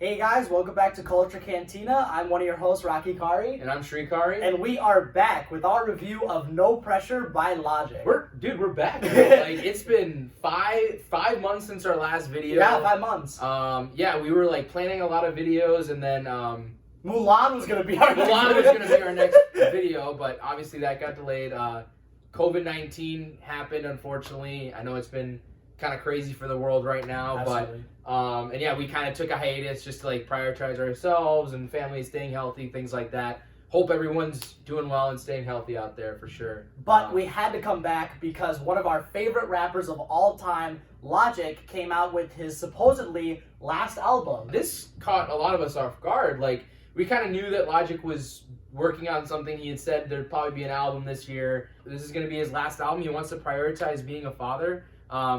Hey guys, welcome back to Culture Cantina. I'm one of your hosts, Rocky Kari. And I'm Shrikari. And we are back with our review of No Pressure by Logic. We're back. Like, it's been five months since our last video. Yeah, 5 months. We were like planning a lot of videos, and then Mulan was gonna be our next video, but obviously that got delayed. COVID-19 happened, unfortunately. I know it's been kind of crazy for the world right now. Absolutely. But we kind of took a hiatus just to like prioritize ourselves and family staying healthy, things like that. Hope everyone's doing well and staying healthy out there for sure. But we had to come back because one of our favorite rappers of all time, Logic, came out with his supposedly last album. This caught a lot of us off guard. Like, we kind of knew that Logic was working on something. He had said there'd probably be an album this year. This is going to be his last album. He wants to prioritize being a father,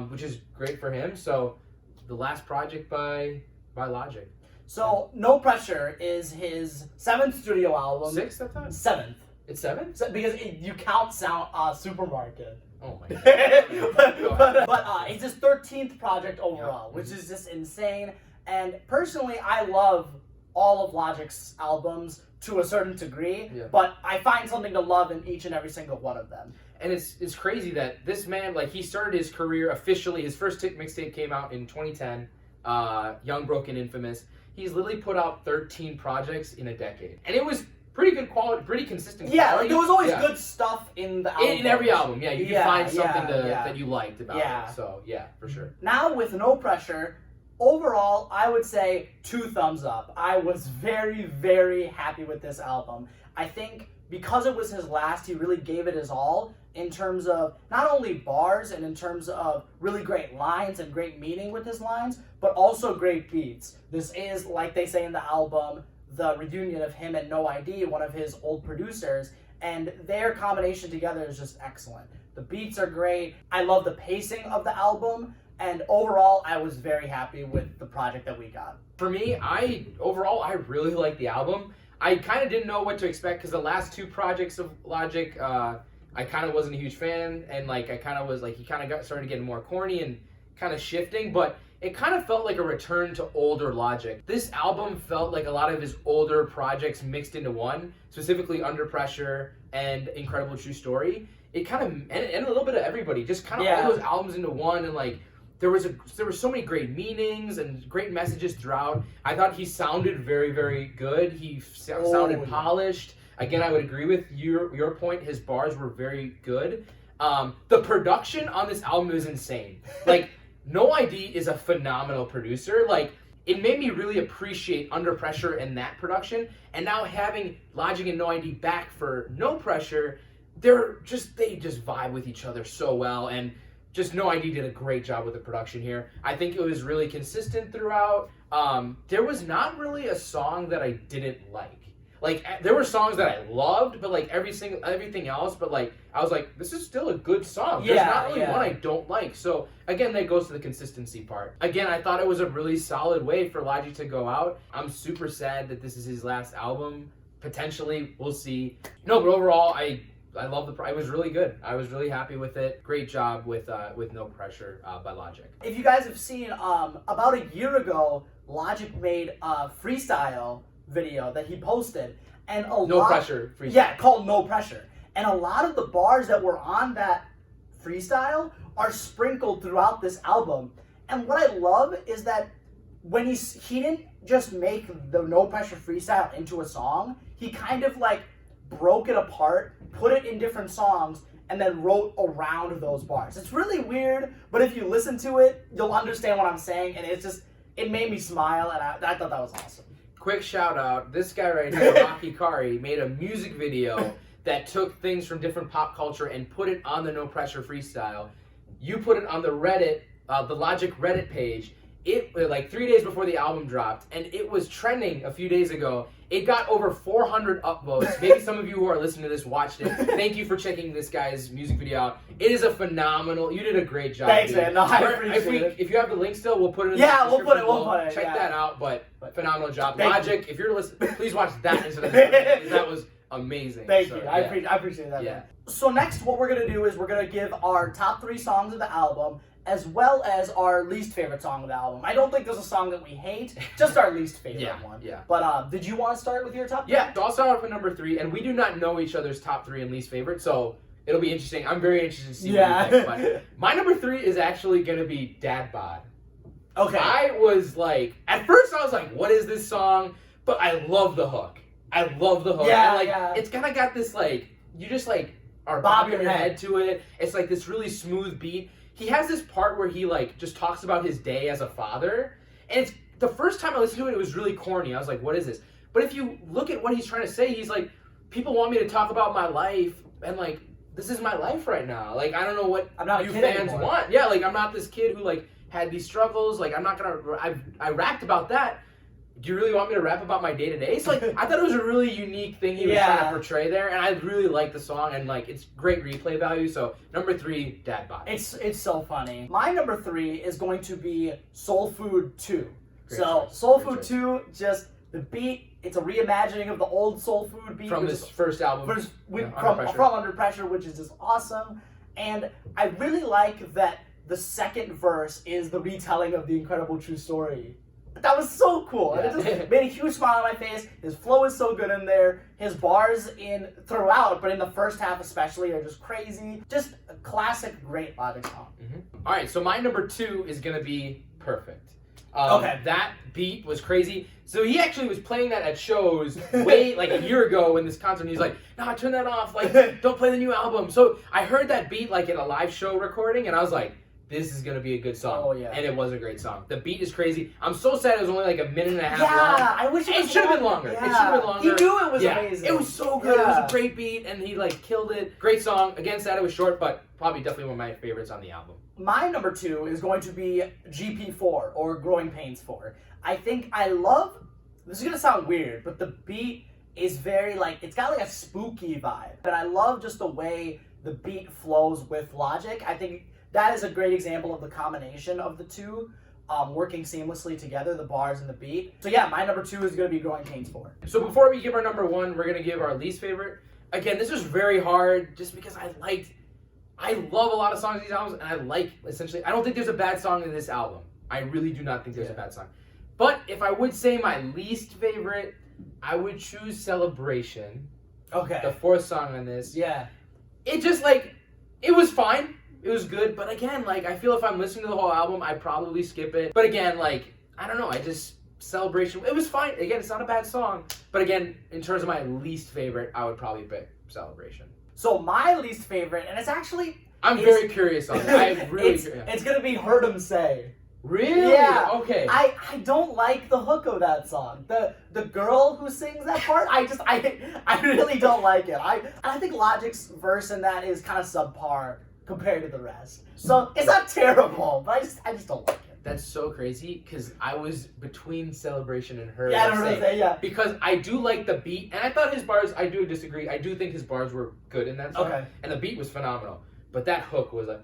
which is great for him. So the last project by Logic. So No Pressure is his 7th studio album. 6th, I thought? 7th. It's 7? Because you count Supermarket. Oh my god. but it's his 13th project overall, which is just insane. And personally, I love all of Logic's albums to a certain degree, but I find something to love in each and every single one of them. And it's crazy that this man, like, he started his career officially. His first mixtape came out in 2010, Young, Broken, Infamous. He's literally put out 13 projects in a decade. And it was pretty good quality, pretty consistent quality. Yeah, like, there was always good stuff in the album. In every album, you can find something that you liked about it. So, yeah, for sure. Now, with No Pressure, overall, I would say 2 thumbs up. I was very, very happy with this album. I think because it was his last, he really gave it his all in terms of not only bars and in terms of really great lines and great meaning with his lines, but also great beats. This is, like they say in the album, the reunion of him and No ID, one of his old producers, and their combination together is just excellent. The beats are great. I love the pacing of the album. And overall, I was very happy with the project that we got. For me, I really like the album. I kind of didn't know what to expect because the last 2 projects of Logic, I kind of wasn't a huge fan. And like, I kind of was like, he kind of started getting more corny and kind of shifting. But it kind of felt like a return to older Logic. This album felt like a lot of his older projects mixed into one, specifically Under Pressure and Incredible True Story. It kind of, and a little bit of everybody, just kind of all those albums into one. And like, there were so many great meanings and great messages throughout. I thought he sounded very, very good. He sounded polished. Again, I would agree with your point. His bars were very good. The production on this album is insane. Like, No ID is a phenomenal producer. Like, it made me really appreciate Under Pressure and that production. And now having Logic and No ID back for No Pressure, they just vibe with each other so well. And just No ID did a great job with the production here. I think it was really consistent throughout. There was not really a song that I didn't like. Like, there were songs that I loved, but like everything else, but like, I was like, this is still a good song. There's not really one I don't like. So again, that goes to the consistency part. Again, I thought it was a really solid way for Logic to go out. I'm super sad that this is his last album. Potentially, we'll see. No, but overall, I love it was really good. I was really happy with it. Great job with No Pressure by Logic. If you guys have seen, about a year ago, Logic made a Freestyle video that he posted. And No Pressure Freestyle. Yeah, called No Pressure. And a lot of the bars that were on that freestyle are sprinkled throughout this album. And what I love is that when he didn't just make the No Pressure Freestyle into a song, he kind of like broke it apart, put it in different songs, and then wrote around those bars. It's really weird, but if you listen to it, you'll understand what I'm saying, and it made me smile, and I thought that was awesome. Quick shout out, this guy right here, Rocky Kari, made a music video that took things from different pop culture and put it on the No Pressure Freestyle. You put it on the Reddit, the Logic Reddit page. It like 3 days before the album dropped, and it was trending a few days ago. It got over 400 upvotes. Maybe some of you who are listening to this watched it. Thank you for checking this guy's music video out. It is a phenomenal. You did a great job. Thanks, dude. man. No, I appreciate it. If you have the link still, we'll put it in the description. We'll put it. Check that out. But phenomenal job, Thank Logic. If you're listening, please watch that instead of this. That was amazing. Thank you. I appreciate that. Yeah. Man. So next, what we're gonna do is we're gonna give our top 3 songs of the album, as well as our least favorite song of the album. I don't think there's a song that we hate, just our least favorite one. Yeah. But did you want to start with your top? Yeah, so I'll start off with number 3, and we do not know each other's top 3 and least favorite, so it'll be interesting. I'm very interested to see what you think. But my number 3 is actually going to be Dad Bod. Okay. I was like, at first I was like, what is this song? But I love the hook. I love the hook. Yeah, and it's kind of got this like, you just like are bobbing your head to it. It's like this really smooth beat. He has this part where he like just talks about his day as a father. And it's the first time I listened to it, it was really corny. I was like, what is this? But if you look at what he's trying to say, he's like, people want me to talk about my life, and like, this is my life right now. Like, I don't know what you fans want. Yeah, like, I'm not this kid who like had these struggles. Like, I'm not gonna. I rapped about that. Do you really want me to rap about my day to day? So like, I thought it was a really unique thing he was trying to portray there, and I really like the song, and like, it's great replay value. So number 3, Dad Bod. It's so funny. My number 3 is going to be Soul Food 2. Great so choice. Soul Food 2, just the beat. It's a reimagining of the old Soul Food beat From this first album. From Under Pressure, which is just awesome. And I really like that the second verse is the retelling of the incredible true story. That was so cool. Yeah. And it just made a huge smile on my face. His flow is so good in there. His bars throughout, but in the first half especially, are just crazy. Just a classic, great Logic song. Mm-hmm. All right, so my number 2 is going to be Perfect. Okay. That beat was crazy. So he actually was playing that at shows way like a year ago in this concert. And he's like, "No, turn that off. Like, don't play the new album." So I heard that beat like in a live show recording, and I was like, "This is gonna be a good song." Oh yeah. And it was a great song. The beat is crazy. I'm so sad it was only like a minute and a half long. Yeah, I wish it should have been longer. Yeah. It should have been longer. He knew it was amazing. It was so good. Yeah. It was a great beat, and he like killed it. Great song. Against that, it was short, but probably definitely one of my favorites on the album. My number 2 is going to be GP4, or Growing Pains 4. I think I love, this is going to sound weird, but the beat is very like, it's got like a spooky vibe. And I love just the way the beat flows with Logic. I think that is a great example of the combination of the two working seamlessly together, the bars and the beat. So yeah, my number 2 is going to be Growing Pains 4. So before we give our number 1, we're going to give our least favorite. Again, this was very hard just because I love a lot of songs in these albums, and I don't think there's a bad song in this album. I really do not think there's a bad song. But if I would say my least favorite, I would choose Celebration. Okay. The 4th song on this. Yeah. It just it was fine. It was good. But again, I feel if I'm listening to the whole album, I'd probably skip it. But again, I don't know. Celebration, it was fine. Again, it's not a bad song. But again, in terms of my least favorite, I would probably pick Celebration. So my least favorite, and it's actually... I'm very curious on that. It's going to be Heard 'Em Say. Really? Yeah. Okay. I don't like the hook of that song. The girl who sings that part, I really don't like it. I think Logic's verse in that is kind of subpar compared to the rest. So it's not terrible, but I just don't like it. That's so crazy because I was between Celebration and Heard 'Em Yeah, Heard 'Em Say, yeah. Because I do like the beat, and I thought his bars, I do disagree. I do think his bars were good in that song. Okay. And the beat was phenomenal. But that hook was so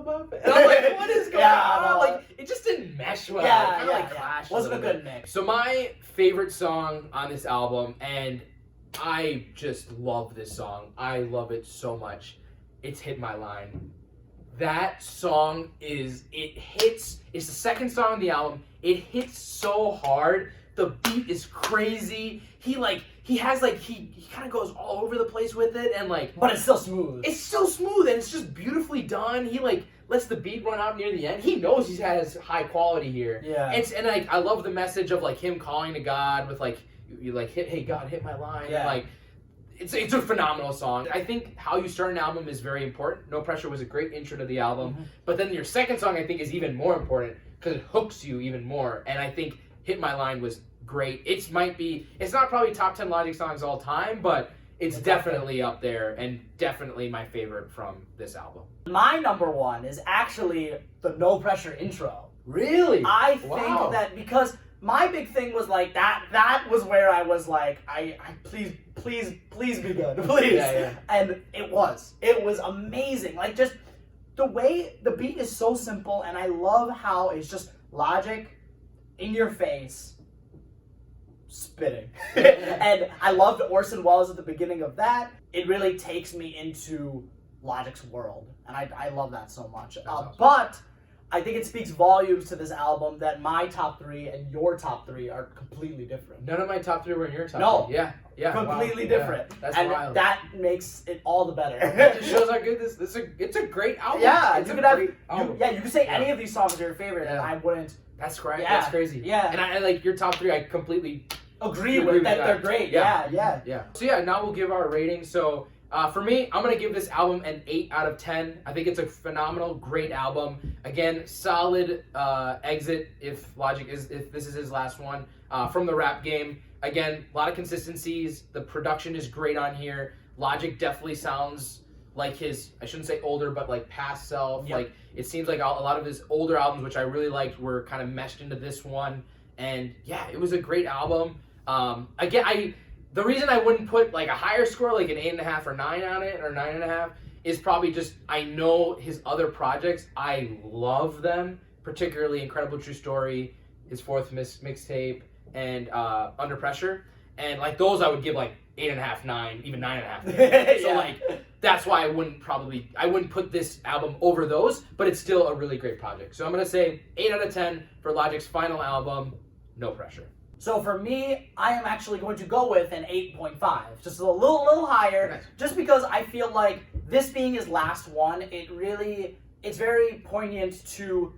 buffet. And I'm like, what is going on? It just didn't mesh well. It kind of clashed. Wasn't a good mix. So my favorite song on this album, and I just love this song. I love it so much. It's Hit My Line. That song it's the second song on the album. It hits so hard. The beat is crazy. He kind of goes all over the place with it, and but it's still smooth. It's so smooth, and it's just beautifully done. He lets the beat run out near the end. He knows he has high quality here. Yeah. I love the message of him calling to God with hey God, hit my line. Yeah. And, it's a phenomenal song. I think how you start an album is very important. No Pressure was a great intro to the album, but then your second song I think is even more important because it hooks you even more. And I think Hit My Line was great. It's not probably top 10 Logic songs all time, but it's definitely up there and definitely my favorite from this album. My number 1 is actually the No Pressure intro. Really? I think that because my big thing was that was where I was I please be good, please. Yeah. And it was amazing. Just the way the beat is so simple, and I love how it's just Logic in your face spitting. And I loved Orson Welles at the beginning of that. It really takes me into Logic's world, and I love that so much. Awesome. But I think it speaks volumes to this album that my top 3 and your top 3 are completely different. None of my top 3 were in your top No. 3. Yeah. Completely Wow. different. Yeah, that's and wild. that makes it all the better. That just shows how good it's a great album. Yeah, it's you a could have great album. you could say any of these songs are your favorite, and Yeah. I wouldn't That's great. Yeah. That's crazy. Yeah. And I like your top 3. I completely agree Agree with with that. that. They're great. Yeah. Yeah. So yeah, now we'll give our rating. So for me, I'm gonna give this album an 8 out of 10. I think it's a phenomenal, great album. Again, solid exit if this is his last one from the rap game. Again, a lot of consistencies. The production is great on here. Logic definitely sounds like his, I shouldn't say older, but like past self. Yep. Like it seems like a lot of his older albums, which I really liked, were kind of meshed into this one. And yeah, it was a great album. Again, the reason I wouldn't put like a higher score, like an 8.5 or 9 on it, or 9.5, is probably just I know his other projects. I love them, particularly Incredible True Story, his 4th mixtape, and Under Pressure. And like those I would give like 8.5, 9, even 9.5. So Yeah. like that's why I wouldn't put this album over those, but it's still a really great project. So I'm gonna say 8 out of 10 for Logic's final album, No Pressure. So for me, I am actually going to go with an 8.5, just a little higher, Nice. just because I feel like this being his last one, it's very poignant to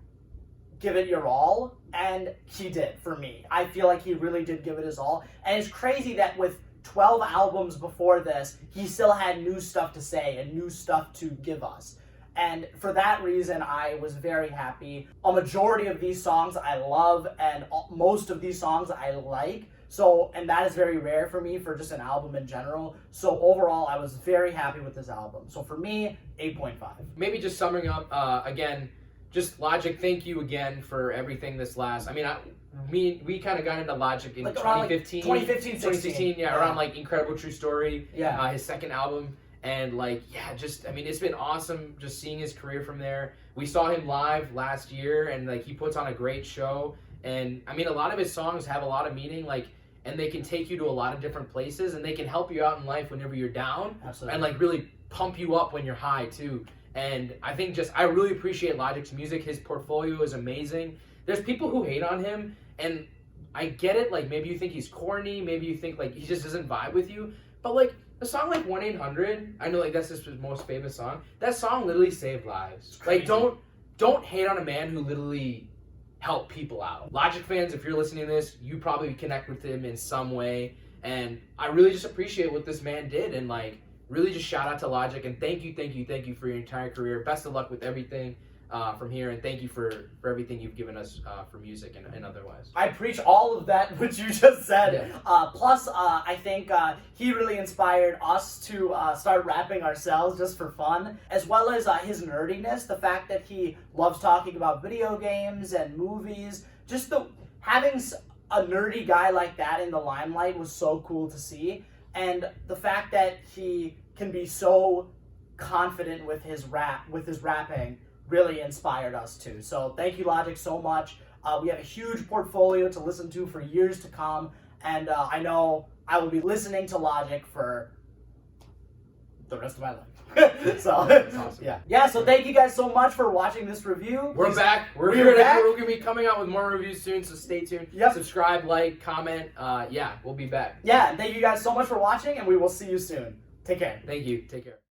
give it your all, and he did for me. I feel like he really did give it his all, and it's crazy that with 12 albums before this, he still had new stuff to say and new stuff to give us. And for that reason, I was very happy. A majority of these songs I love, and most of these songs I like. So, and that is very rare for me for just an album in general. So overall, I was very happy with this album. So for me, 8.5. Maybe just summing up, again, just Logic, thank you again for everything this last. I mean, we kind of got into Logic in Like around, 2015. 2016. Yeah, around like Incredible True Story, Yeah. his second album. And like, yeah, just, I mean, it's been awesome just seeing his career from there. We saw him live last year, and like he puts on a great show. And I mean, a lot of his songs have a lot of meaning, like, and they can take you to a lot of different places, and they can help you out in life whenever you're down. Absolutely. And like really pump you up when you're high too. And I think I really appreciate Logic's music. His portfolio is amazing. There's people who hate on him, and I get it. Like maybe you think he's corny, maybe you think like he just doesn't vibe with you. But like a song like 1-800, I know like that's his most famous song. That song literally saved lives. Like don't hate on a man who literally helped people out. Logic fans, if you're listening to this, you probably connect with him in some way. And I really just appreciate what this man did, and like really just shout out to Logic, and thank you for your entire career. Best of luck with everything from here, and thank you for everything you've given us for music and otherwise. I preach all of that which you just said. Yeah. Plus, I think he really inspired us to start rapping ourselves just for fun, as well as his nerdiness. The fact that he loves talking about video games and movies. Just having a nerdy guy like that in the limelight was so cool to see. And the fact that he can be so confident with his rapping really inspired us too. So thank you, Logic, so much. We have a huge portfolio to listen to for years to come, and I know I will be listening to Logic for the rest of my life. So That's awesome. yeah. So thank you guys so much for watching this review. We're back. We're gonna be coming out with more reviews soon, so stay tuned. Yep. Subscribe, like, comment. Yeah, we'll be back. Yeah, and thank you guys so much for watching, and we will see you soon. Take care. Thank you. Take care.